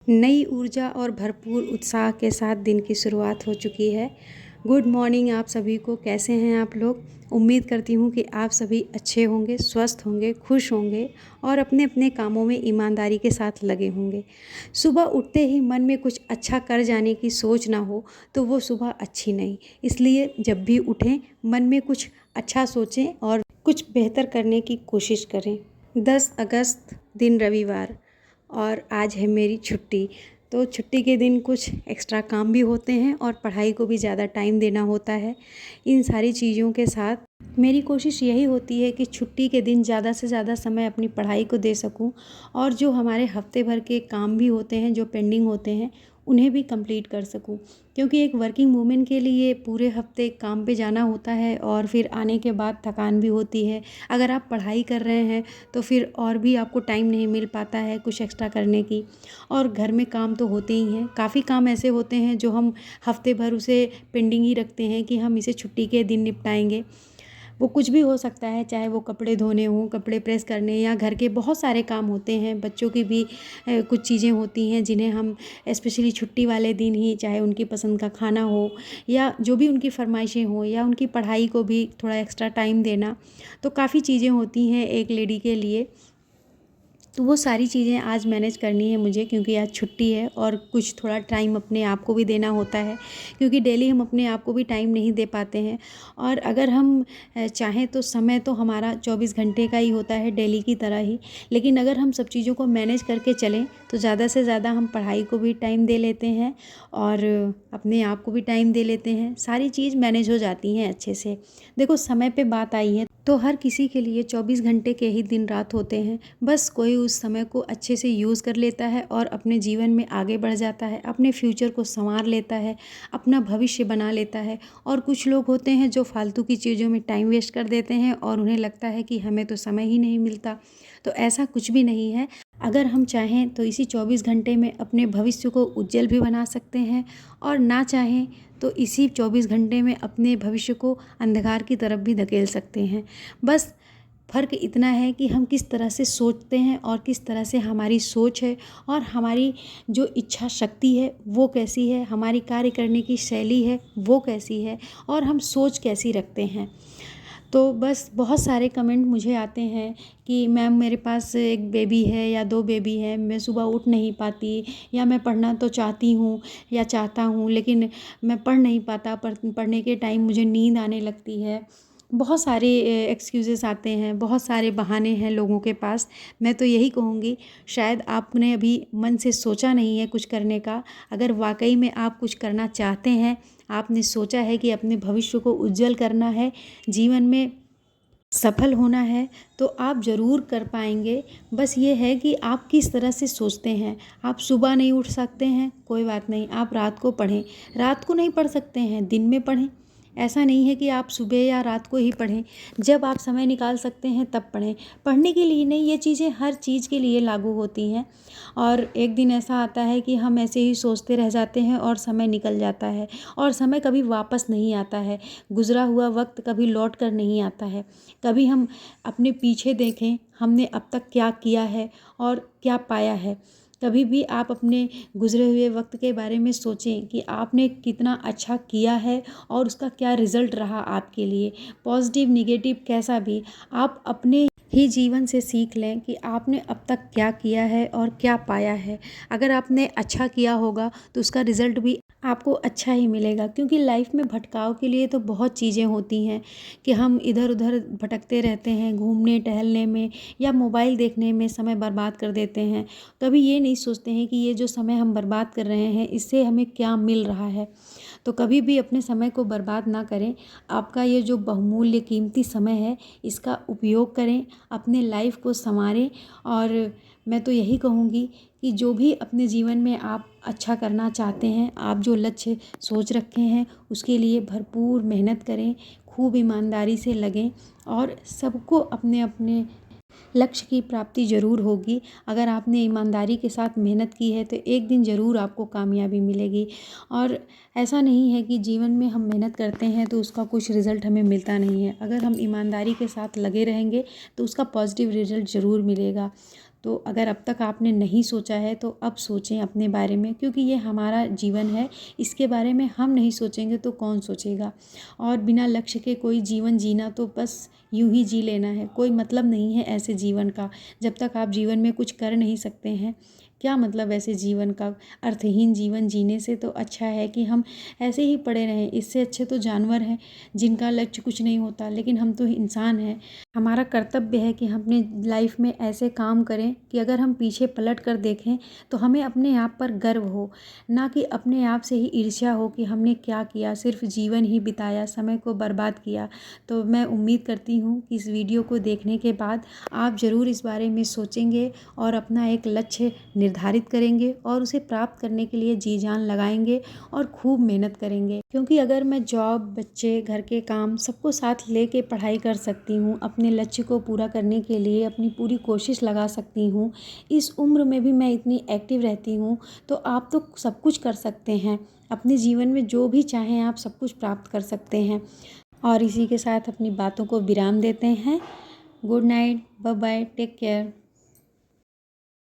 नई ऊर्जा और भरपूर उत्साह के साथ दिन की शुरुआत हो चुकी है। गुड मॉर्निंग आप सभी को। कैसे हैं आप लोग? उम्मीद करती हूँ कि आप सभी अच्छे होंगे, स्वस्थ होंगे, खुश होंगे और अपने अपने कामों में ईमानदारी के साथ लगे होंगे। सुबह उठते ही मन में कुछ अच्छा कर जाने की सोच ना हो तो वो सुबह अच्छी नहीं। इसलिए जब भी उठें मन में कुछ अच्छा सोचें और कुछ बेहतर करने की कोशिश करें। 10 अगस्त दिन रविवार और आज है मेरी छुट्टी। तो छुट्टी के दिन कुछ एक्स्ट्रा काम भी होते हैं और पढ़ाई को भी ज़्यादा टाइम देना होता है। इन सारी चीज़ों के साथ मेरी कोशिश यही होती है कि छुट्टी के दिन ज़्यादा से ज़्यादा समय अपनी पढ़ाई को दे सकूं और जो हमारे हफ्ते भर के काम भी होते हैं, जो पेंडिंग होते हैं, उन्हें भी कंप्लीट कर सकूं। क्योंकि एक वर्किंग वूमेन के लिए पूरे हफ्ते काम पे जाना होता है और फिर आने के बाद थकान भी होती है। अगर आप पढ़ाई कर रहे हैं तो फिर और भी आपको टाइम नहीं मिल पाता है कुछ एक्स्ट्रा करने की। और घर में काम तो होते ही हैं, काफ़ी काम ऐसे होते हैं जो हम हफ्ते भर उसे पेंडिंग ही रखते हैं कि हम इसे छुट्टी के दिन निपटाएंगे। वो कुछ भी हो सकता है, चाहे वो कपड़े धोने हों, कपड़े प्रेस करने, या घर के बहुत सारे काम होते हैं। बच्चों की भी कुछ चीज़ें होती हैं जिन्हें हम स्पेशली छुट्टी वाले दिन ही, चाहे उनकी पसंद का खाना हो या जो भी उनकी फरमाइशें हों या उनकी पढ़ाई को भी थोड़ा एक्स्ट्रा टाइम देना। तो काफ़ी चीज़ें होती हैं एक लेडी के लिए। तो वो सारी चीज़ें आज मैनेज करनी है मुझे, क्योंकि आज छुट्टी है और कुछ थोड़ा टाइम अपने आप को भी देना होता है, क्योंकि डेली हम अपने आप को भी टाइम नहीं दे पाते हैं। और अगर हम चाहें तो समय तो हमारा 24 घंटे का ही होता है डेली की तरह ही। लेकिन अगर हम सब चीज़ों को मैनेज करके चलें तो ज़्यादा से ज़्यादा हम पढ़ाई को भी टाइम दे लेते हैं और अपने आप को भी टाइम दे लेते हैं। सारी चीज़ मैनेज हो जाती हैं अच्छे से। देखो, समय पे बात आई है तो हर किसी के लिए 24 घंटे के ही दिन रात होते हैं। बस कोई उस समय को अच्छे से यूज़ कर लेता है और अपने जीवन में आगे बढ़ जाता है, अपने फ्यूचर को संवार लेता है, अपना भविष्य बना लेता है। और कुछ लोग होते हैं जो फालतू की चीज़ों में टाइम वेस्ट कर देते हैं और उन्हें लगता है कि हमें तो समय ही नहीं मिलता। तो ऐसा कुछ भी नहीं है। अगर हम चाहें तो इसी 24 घंटे में अपने भविष्य को उज्जवल भी बना सकते हैं और ना चाहें तो इसी 24 घंटे में अपने भविष्य को अंधकार की तरफ भी धकेल सकते हैं। बस फ़र्क इतना है कि हम किस तरह से सोचते हैं और किस तरह से हमारी सोच है और हमारी जो इच्छा शक्ति है वो कैसी है, हमारी कार्य करने की शैली है वो कैसी है और हम सोच कैसी रखते हैं। तो बस बहुत सारे कमेंट मुझे आते हैं कि मैम मेरे पास एक बेबी है या 2 बेबी हैं, मैं सुबह उठ नहीं पाती, या मैं पढ़ना तो चाहती हूँ या चाहता हूँ लेकिन मैं पढ़ नहीं पाता, पढ़ने के टाइम मुझे नींद आने लगती है। बहुत सारे एक्सक्यूज़ेस आते हैं, बहुत सारे बहाने हैं लोगों के पास। मैं तो यही कहूँगी, शायद आपने अभी मन से सोचा नहीं है कुछ करने का। अगर वाकई में आप कुछ करना चाहते हैं, आपने सोचा है कि अपने भविष्य को उज्जवल करना है, जीवन में सफल होना है, तो आप ज़रूर कर पाएंगे। बस ये है कि आप किस तरह से सोचते हैं। आप सुबह नहीं उठ सकते हैं, कोई बात नहीं, आप रात को पढ़ें। रात को नहीं पढ़ सकते हैं, दिन में पढ़ें। ऐसा नहीं है कि आप सुबह या रात को ही पढ़ें। जब आप समय निकाल सकते हैं तब पढ़ें। पढ़ने के लिए नहीं, ये चीज़ें हर चीज़ के लिए लागू होती हैं। और एक दिन ऐसा आता है कि हम ऐसे ही सोचते रह जाते हैं और समय निकल जाता है और समय कभी वापस नहीं आता है। गुज़रा हुआ वक्त कभी लौट कर नहीं आता है। कभी हम अपने पीछे देखें, हमने अब तक क्या किया है और क्या पाया है। कभी भी आप अपने गुज़रे हुए वक्त के बारे में सोचें कि आपने कितना अच्छा किया है और उसका क्या रिज़ल्ट रहा आपके लिए। पॉजिटिव निगेटिव कैसा भी, आप अपने ही जीवन से सीख लें कि आपने अब तक क्या किया है और क्या पाया है। अगर आपने अच्छा किया होगा तो उसका रिज़ल्ट भी आपको अच्छा ही मिलेगा। क्योंकि लाइफ में भटकाव के लिए तो बहुत चीज़ें होती हैं कि हम इधर उधर भटकते रहते हैं, घूमने टहलने में या मोबाइल देखने में समय बर्बाद कर देते हैं। कभी ये नहीं सोचते हैं कि ये जो समय हम बर्बाद कर रहे हैं इससे हमें क्या मिल रहा है। तो कभी भी अपने समय को बर्बाद ना करें। आपका ये जो बहुमूल्य कीमती समय है इसका उपयोग करें, अपने लाइफ को संवारें। और मैं तो यही कहूँगी कि जो भी अपने जीवन में आप अच्छा करना चाहते हैं, आप जो लक्ष्य सोच रखे हैं उसके लिए भरपूर मेहनत करें, खूब ईमानदारी से लगें और सबको अपने अपने लक्ष्य की प्राप्ति ज़रूर होगी। अगर आपने ईमानदारी के साथ मेहनत की है तो एक दिन ज़रूर आपको कामयाबी मिलेगी। और ऐसा नहीं है कि जीवन में हम मेहनत करते हैं तो उसका कुछ रिज़ल्ट हमें मिलता नहीं है। अगर हम ईमानदारी के साथ लगे रहेंगे तो उसका पॉजिटिव रिज़ल्ट ज़रूर मिलेगा। तो अगर अब तक आपने नहीं सोचा है तो अब सोचें अपने बारे में, क्योंकि ये हमारा जीवन है, इसके बारे में हम नहीं सोचेंगे तो कौन सोचेगा। और बिना लक्ष्य के कोई जीवन जीना तो बस यूं ही जी लेना है, कोई मतलब नहीं है ऐसे जीवन का। जब तक आप जीवन में कुछ कर नहीं सकते हैं, क्या मतलब ऐसे जीवन का। अर्थहीन जीवन जीने से तो अच्छा है कि हम ऐसे ही पड़े रहें। इससे अच्छे तो जानवर हैं जिनका लक्ष्य कुछ नहीं होता, लेकिन हम तो इंसान हैं। हमारा कर्तव्य है कि हम अपनी लाइफ में ऐसे काम करें कि अगर हम पीछे पलट कर देखें तो हमें अपने आप पर गर्व हो, ना कि अपने आप से ही ईर्ष्या हो कि हमने क्या किया, सिर्फ जीवन ही बिताया, समय को बर्बाद किया। तो मैं उम्मीद करती हूँ कि इस वीडियो को देखने के बाद आप ज़रूर इस बारे में सोचेंगे और अपना एक लक्ष्य निर्धारित करेंगे और उसे प्राप्त करने के लिए जी जान लगाएंगे और खूब मेहनत करेंगे। क्योंकि अगर मैं जॉब, बच्चे, घर के काम सबको साथ लेके पढ़ाई कर सकती हूँ, अपने लक्ष्य को पूरा करने के लिए अपनी पूरी कोशिश लगा सकती हूँ, इस उम्र में भी मैं इतनी एक्टिव रहती हूँ, तो आप तो सब कुछ कर सकते हैं। अपने जीवन में जो भी चाहें आप सब कुछ प्राप्त कर सकते हैं। और इसी के साथ अपनी बातों को विराम देते हैं। Good night, bye bye, take care.